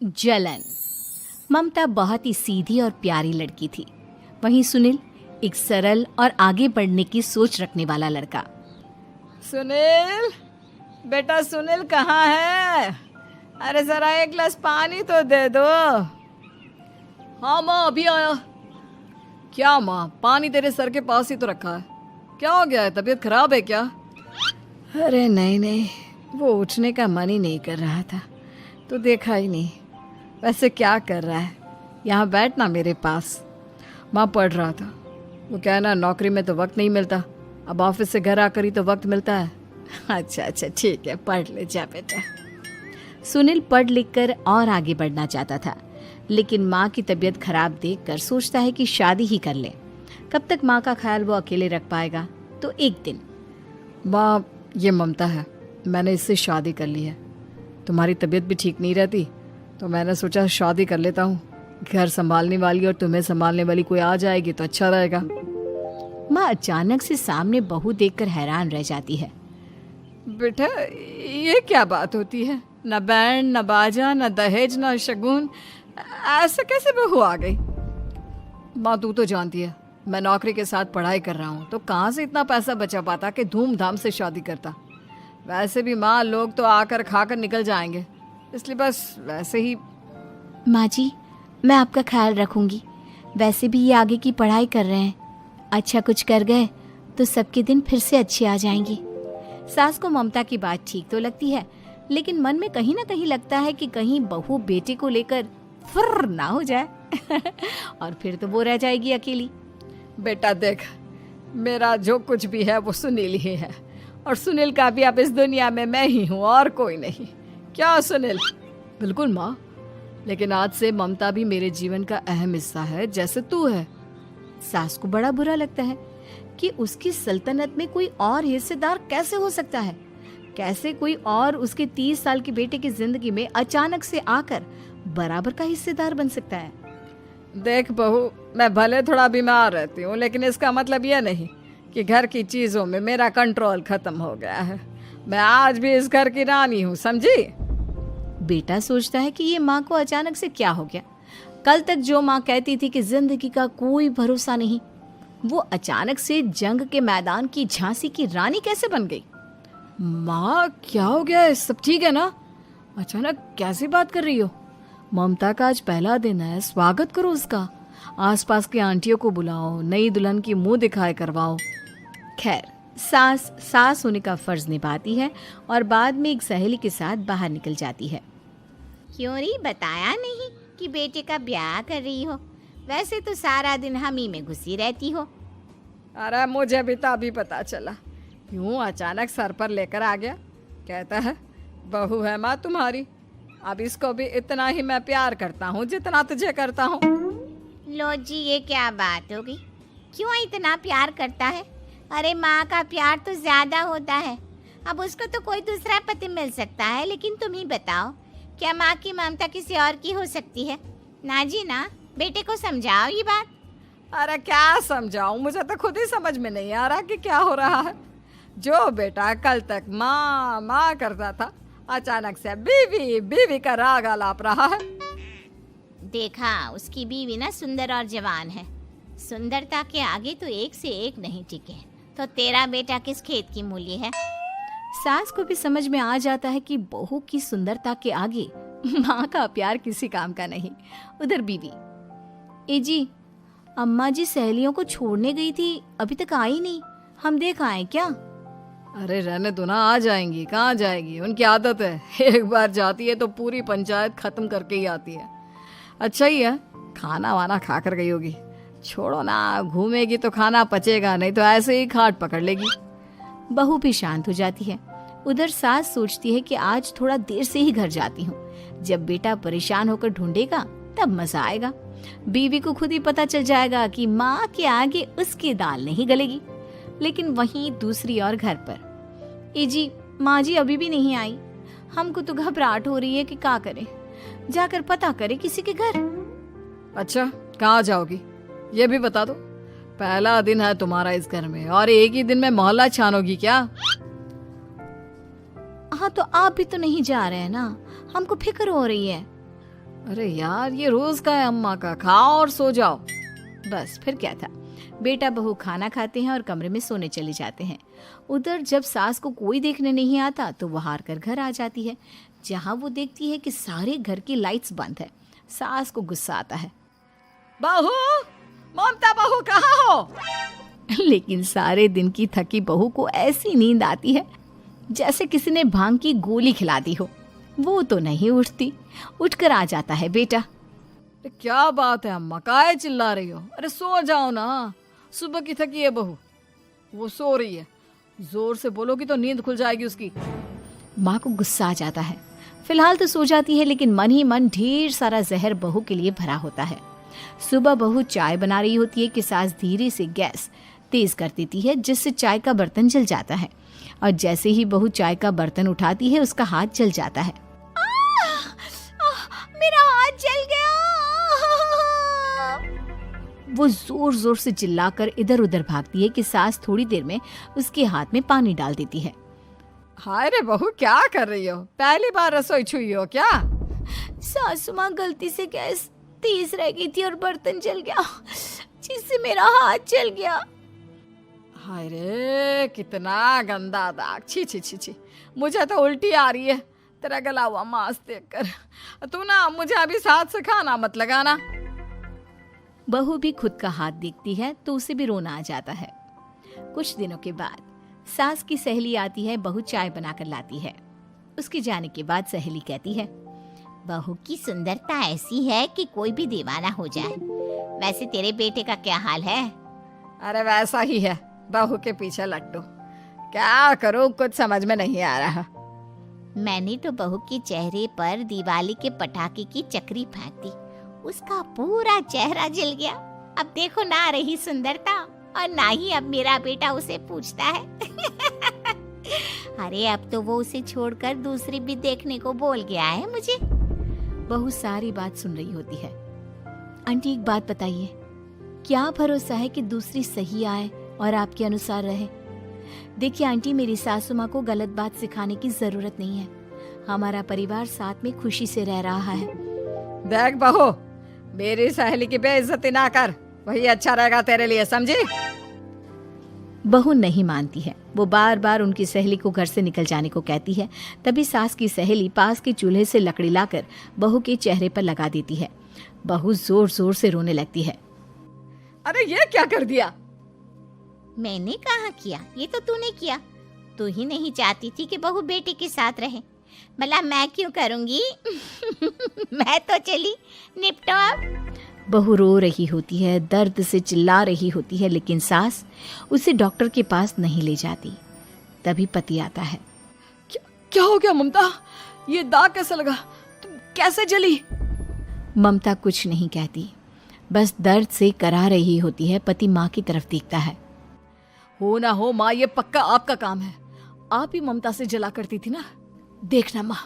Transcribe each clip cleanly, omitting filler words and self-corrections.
जलन। ममता बहुत ही सीधी और प्यारी लड़की थी, वहीं सुनील एक सरल और आगे बढ़ने की सोच रखने वाला लड़का। सुनील, बेटा सुनील कहाँ है? अरे जरा एक गिलास पानी तो दे दो। हाँ माँ, अभी आया। क्या माँ, पानी तेरे सर के पास ही तो रखा है, क्या हो गया है? तबीयत खराब है क्या? अरे नहीं नहीं, वो उठने का मन ही नहीं कर रहा था तो देखा ही नहीं। वैसे क्या कर रहा है? यहाँ बैठना मेरे पास। माँ पढ़ रहा था। वो कहना नौकरी में तो वक्त नहीं मिलता, अब ऑफिस से घर आकर ही तो वक्त मिलता है। अच्छा अच्छा ठीक है, पढ़ ले जा बेटा। सुनील पढ़ लिख कर और आगे बढ़ना चाहता था, लेकिन माँ की तबीयत खराब देखकर सोचता है कि शादी ही कर ले। कब तक माँ का ख्याल वो अकेले रख पाएगा? तो एक दिन, माँ ये ममता है, मैंने इससे शादी कर ली है। तुम्हारी तबीयत भी ठीक नहीं रहती तो मैंने सोचा शादी कर लेता हूँ। घर संभालने वाली और तुम्हें संभालने वाली कोई आ जाएगी तो अच्छा रहेगा। माँ अचानक से सामने बहू देखकर हैरान रह जाती है। बेटा ये क्या बात होती है? न बैंड, न बाजा, न दहेज, न शगुन, ऐसे कैसे बहू आ गई? माँ तू तो जानती है मैं नौकरी के साथ पढ़ाई कर रहा हूँ, तो कहाँ से इतना पैसा बचा पाता कि धूमधाम से शादी करता। वैसे भी माँ लोग तो आकर खाकर निकल जाएंगे, इसलिए बस वैसे ही। माँ जी, मैं आपका ख्याल रखूंगी। वैसे भी ये आगे की पढ़ाई कर रहे हैं, अच्छा कुछ कर गए तो सबके दिन फिर से अच्छे आ जाएंगे। सास को ममता की बात ठीक तो लगती है, लेकिन मन में कहीं ना कहीं लगता है कि कहीं बहू बेटे को लेकर फुर्र ना हो जाए और फिर तो वो रह जाएगी अकेली। बेटा देख, मेरा जो कुछ भी है वो सुनील ही है, और सुनील का भी अब इस दुनिया में मैं ही हूँ और कोई नहीं। क्या सुनील? बिल्कुल माँ, लेकिन आज से ममता भी मेरे जीवन का अहम हिस्सा है, जैसे तू है। सास को बड़ा बुरा लगता है कि उसकी सल्तनत में कोई और हिस्सेदार कैसे हो सकता है। कैसे कोई और उसके 30 साल के बेटे की जिंदगी में अचानक से आकर बराबर का हिस्सेदार बन सकता है। देख बहू, मैं भले थोड़ा बीमार रहती हूँ, लेकिन इसका मतलब यह नहीं कि घर की चीजों में मेरा कंट्रोल खत्म हो गया है। मैं आज भी इस घर की रानी हूँ, समझी? बेटा सोचता है कि ये माँ को अचानक से क्या हो गया। कल तक जो माँ कहती थी कि जिंदगी का कोई भरोसा नहीं, वो अचानक से जंग के मैदान की झांसी की रानी कैसे बन गई? माँ क्या हो गया है? सब ठीक है ना? अचानक कैसी बात कर रही हो? ममता का आज पहला दिन है, स्वागत करो उसका। आसपास की आंटियों को बुलाओ, नई दुल्हन की मुंह दिखाए करवाओ। खैर, सास होने का फर्ज निभाती है और बाद में एक सहेली के साथ बाहर निकल जाती है। क्यों नहीं बताया नहीं कि बेटे का ब्याह कर रही हो? वैसे तो सारा दिन हम ही में घुसी रहती हो। अरे मुझे भी तो अभी पता चला, यूं अचानक सर पर लेकर आ गया। कहता है बहू है माँ तुम्हारी, अब इसको भी इतना ही मैं प्यार करता हूँ जितना तुझे करता हूँ। लो जी, ये क्या बात होगी? क्यों इतना प्यार करता है? अरे माँ का प्यार तो ज्यादा होता है। अब उसको तो कोई दूसरा पति मिल सकता है, लेकिन तुम ही बताओ, क्या माँ की ममता किसी और की हो सकती है? ना जी ना, बेटे को समझाओ ये बात। अरे क्या समझाऊं, मुझे तो खुद ही समझ में नहीं आ रहा कि क्या हो रहा है। जो बेटा कल तक माँ माँ करता था, अचानक से बीवी बीवी का राग आलाप रहा है। देखा, उसकी बीवी ना सुंदर और जवान है। सुंदरता के आगे तो एक से एक नहीं टिके, तो तेरा बेटा किस खेत की मूली है? सास को भी समझ में आ जाता है कि बहू की सुंदरता के आगे माँ का प्यार किसी काम का नहीं। उधर बीवी, ए जी, अम्मा जी सहेलियों को छोड़ने गई थी, अभी तक आई नहीं, हम देख आए क्या? अरे रहने दो ना, आ जाएंगी। कहाँ जाएगी, उनकी आदत है, एक बार जाती है तो पूरी पंचायत खत्म करके ही आती है। अच्छा ही है, खाना वाना खा कर गई होगी। छोड़ो ना, घूमेगी तो खाना पचेगा नहीं तो ऐसे ही खाट पकड़ लेगी। बहू भी शांत हो जाती है। उधर सास सोचती है कि आज थोड़ा देर से ही घर जाती हूँ, जब बेटा परेशान होकर ढूंढेगा तब मजा आएगा। बीवी को खुद ही पता चल जाएगा कि माँ के आगे उसकी दाल नहीं गलेगी। लेकिन वहीं दूसरी ओर घर पर, ए जी, माँ जी अभी भी नहीं आई, हमको तो घबराहट हो रही है कि क्या करें, जाकर पता करें किसी के घर। अच्छा, कहाँ जाओगी ये भी बता दो। पहला दिन है तुम्हारा इस घर में और एक ही दिन में मोहल्ला छानोगी क्या? हाँ, तो आप भी तो नहीं जा रहे हैं ना, हमको फिक्र हो रही है। अरे यार, ये रोज का है अम्मा का, खाओ और सो जाओ। बस फिर क्या था। बेटा बहू खाना खाते हैं और कमरे में सोने चले जाते हैं। उधर जब सास को कोई देखने नहीं आता तो वो हार कर घर आ जाती है, जहाँ वो देखती है कि सारे घर की लाइट्स बंद है। सास को गुस्सा आता है। बहू, ममता बहू कहाँ हो? लेकिन सारे दिन की थकी बहू को ऐसी नींद आती है जैसे किसी ने भांग की गोली खिला दी हो। वो तो नहीं उठती। उठकर आ जाता है बेटा। क्या बात है अम्मा, काहे चिल्ला रही हो? अरे सो जाओ ना, सुबह की थकी है बहू, वो सो रही है। जोर से बोलोगी तो नींद खुल जाएगी उसकी। माँ को गुस्सा आ जाता है। फिलहाल तो सो जाती है, लेकिन मन ही मन ढेर सारा जहर बहू के लिए भरा होता है। सुबह बहू चाय बना रही होती है कि सास धीरे से गैस तेज कर देती है, जिससे चाय का बर्तन जल जाता है। और जैसे ही बहू चाय का बर्तन उठाती है उसका हाथ जल जाता है। मेरा हाथ जल गया। वो जोर जोर से चिल्लाकर इधर उधर भागती है कि सास थोड़ी देर में उसके हाथ में पानी डाल देती है। हाय रे बहू, क्या कर रही हो? पहली बार रसोई छुई हो क्या? सासू माँ गलती से गैस तेज रह गई थी और बर्तन जल गया, जिससे मेरा हाथ जल गया। हाय रे, कितना गंदा दाग। छी छी छी छी, मुझे तो उल्टी आ रही है तेरा गला हुआ मांस देखकर। तू ना मुझे अभी साथ से खाना मत लगाना। बहू भी खुद का हाथ देखती है तो उसे भी रोना आ जाता है। कुछ दिनों के बाद सास की सहेली आती है। बहू चाय बनाकर लाती है। उसके जाने के बाद सहेली कहती है, बहू की सुंदरता ऐसी है कि कोई भी दीवाना हो जाए। वैसे तेरे बेटे का क्या हाल है? अरे वैसा ही है, बहू के पीछे लट्टू। क्या करूं, कुछ समझ में नहीं आ रहा। मैंने तो बहू के चेहरे पर दिवाली के पटाखे की चक्री फेंक दी, उसका पूरा चेहरा जल गया। अब देखो ना रही सुंदरता, और ना ही अब मेरा बेटा उसे पूछता है। अरे अब तो वो उसे छोड़कर दूसरी भी देखने को बोल गया है मुझे। बहू सारी बात सुन रही होती है। आंटी एक बात बताइए, क्या भरोसा है कि दूसरी सही आए और आपके अनुसार रहे? देखिए आंटी, मेरी सासू माँ को गलत बात सिखाने की जरूरत नहीं है। हमारा परिवार साथ में खुशी से रह रहा है। देख बहू, मेरी सहेली की बेइज्जती ना कर, वही अच्छा रहेगा तेरे लिए, समझी? बहू नहीं मानती है। वो बार बार उनकी सहेली को घर से निकल जाने को कहती है। तभी सास की सहेली पास के चूल्हे से लकड़ी लाकर बहू के चेहरे पर लगा देती है। बहू जोर जोर से रोने लगती है। अरे ये क्या कर दिया? मैंने कहाँ किया, ये तो तूने किया। तू ही नहीं चाहती थी कि बहू बेटे के साथ रहे, भला मैं क्यों करूंगी? मैं तो चली, निपटो अब। बहू रो रही होती है, दर्द से चिल्ला रही होती है, लेकिन सास उसे डॉक्टर के पास नहीं ले जाती। तभी पति आता है। क्या हो गया ममता? ये दाग कैसे लगा? तुम कैसे जली? ममता कुछ नहीं कहती, बस दर्द से करा रही होती है। पति माँ की तरफ देखता है। हो ना हो माँ, ये पक्का आपका काम है। आप ही ममता से जला करती थी ना। देखना माँ,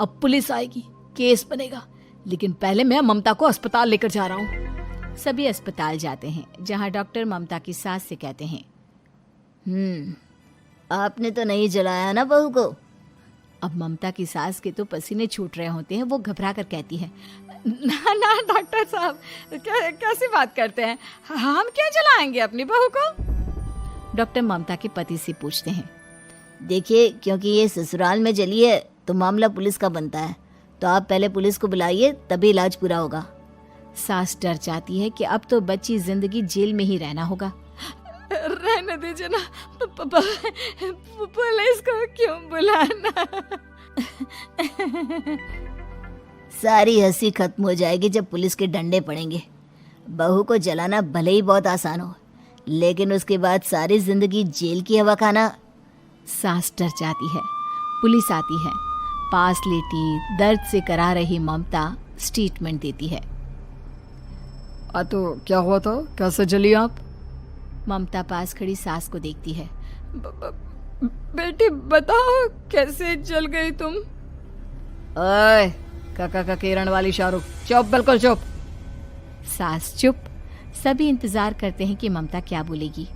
अब पुलिस आएगी, केस बनेगा, लेकिन पहले मैं ममता को अस्पताल लेकर जा रहा हूँ। सभी अस्पताल जाते हैं, जहाँ डॉक्टर ममता की सास से कहते हैं, आपने तो नहीं जलाया ना बहू को? अब ममता की सास के तो पसीने छूट रहे होते हैं। वो घबरा कर कहती है, ना ना डॉक्टर साहब, कैसी बात करते हैं? हम क्या जलाएंगे अपनी बहू को? डॉक्टर ममता के पति से पूछते हैं। देखिए, क्योंकि ये ससुराल में जली है तो मामला पुलिस का बनता है, तो आप पहले पुलिस को बुलाइए, तभी इलाज पूरा होगा। सास डर जाती है कि अब तो बच्ची जिंदगी जेल में ही रहना होगा। रहने दीजिए ना, पुलिस को क्यों बुलाना? सारी हंसी खत्म हो जाएगी जब पुलिस के डंडे पड़ेंगे। बहू को जलाना भले ही बहुत आसान हो, लेकिन उसके बाद सारी जिंदगी जेल की हवा खाना। सास डर जाती है। पुलिस आती है। पास लेटी दर्द से करा रही ममता स्टेटमेंट देती है। तो क्या हुआ था? कैसे जली आप? ममता पास खड़ी सास को देखती है। बेटी बताओ, कैसे जल गई तुम? ओए, काका का किरण वाली शाहरुख, चुप, बिल्कुल चुप। सास चुप। सभी इंतजार करते हैं कि ममता क्या बोलेगी।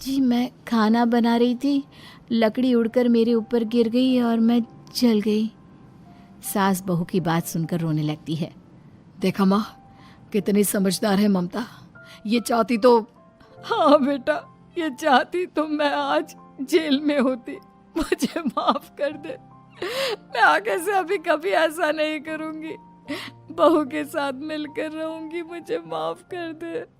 जी मैं खाना बना रही थी, लकड़ी उड़कर मेरे ऊपर गिर गई और मैं जल गई। सास बहू की बात सुनकर रोने लगती है। देखा माँ, कितनी समझदार है ममता। ये चाहती तो, हाँ बेटा, ये चाहती तो मैं आज जेल में होती। मुझे माफ कर दे। मैं आगे से अभी कभी ऐसा नहीं करूंगी। बहू के साथ मिलकर रहूंगी। मुझे माफ कर दे।